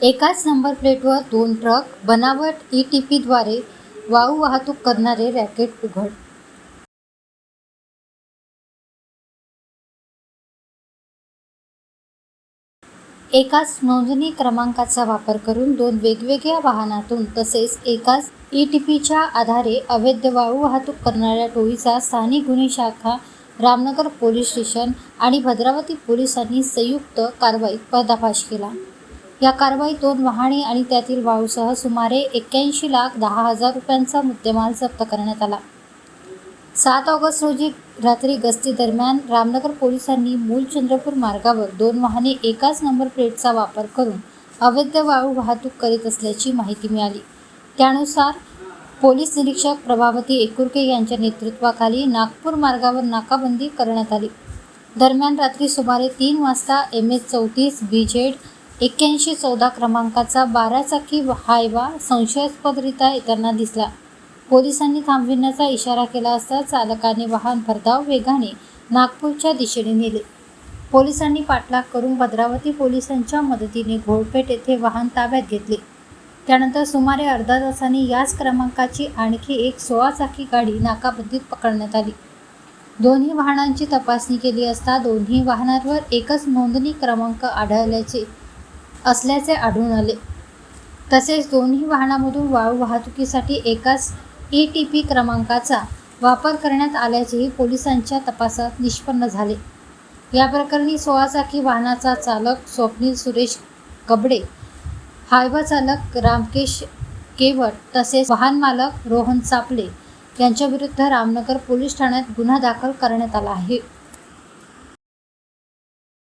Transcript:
एकाच नंबर प्लेटवर 2 ट्रक, बनावट ETPद्वारे वाळू वाहतूक करणारे रॅकेट उघड. एकाच नोंदणी क्रमांकाचा वापर करून 2 वेगवेगळ्या वाहनातून तसेच एकाच ETPच्या आधारे अवैध वाळू वाहतूक करणाऱ्या टोळीचा स्थानिक गुन्हे शाखा, रामनगर पोलीस स्टेशन आणि भद्रावती पोलिसांनी संयुक्त कारवाईत पर्दाफाश केला. या कारवाईत 2 वाहने आणि त्यातील वाळूसह सुमारे 81,10,000 रुपयांचा मुद्देमाल जप्त करण्यात आला. 7 ऑगस्ट रोजी रात्री गस्ती दरम्यान रामनगर पोलिसांनी मूलचंद्रपूर मार्गावर 2 वाहने एकाच नंबर प्लेटचा वापर करून अवैध वाळू वाहतूक करीत असल्याची माहिती मिळाली. त्यानुसार पोलीस निरीक्षक प्रभावती एकुरके यांच्या नेतृत्वाखाली नागपूर मार्गावर नाकाबंदी करण्यात आली. दरम्यान रात्री सुमारे 3 वाजता MS-34 BZ 8114 क्रमांकाचा 12 चाकी हायवा संशयास्पदरित्या येताना दिसला. पोलिसांनी थांबविण्याचा इशारा केला असता चालकाने वाहन भरधाव वेगाने नागपूरच्या दिशेने नेले. पोलिसांनी पाठलाग करून भद्रावती पोलिसांच्या मदतीने घोडपेठ येथे वाहन ताब्यात घेतले. त्यानंतर सुमारे अर्धा तासाने याच क्रमांकाची आणखी एक 16 चाकी गाडी नाकाबंदीत पकडण्यात आली. दोन्ही वाहनांची तपासणी केली असता दोन्ही वाहनांवर एकच नोंदणी क्रमांक असल्याचे आढळून आले. तसेच दोन्ही वाहनांमधून वाळू वाहतुकीसाठी एकाच ETP क्रमांकाचा वापर करण्यात आल्याचेही पोलिसांच्या तपासात निष्पन्न झाले. या प्रकरणी 16 चाकी वाहनाचा चालक स्वप्नील सुरेश कबडे, हायवा चालक रामकेश केवट तसेच वाहन मालक रोहन चापले यांच्याविरुद्ध रामनगर पोलीस ठाण्यात गुन्हा दाखल करण्यात आला आहे.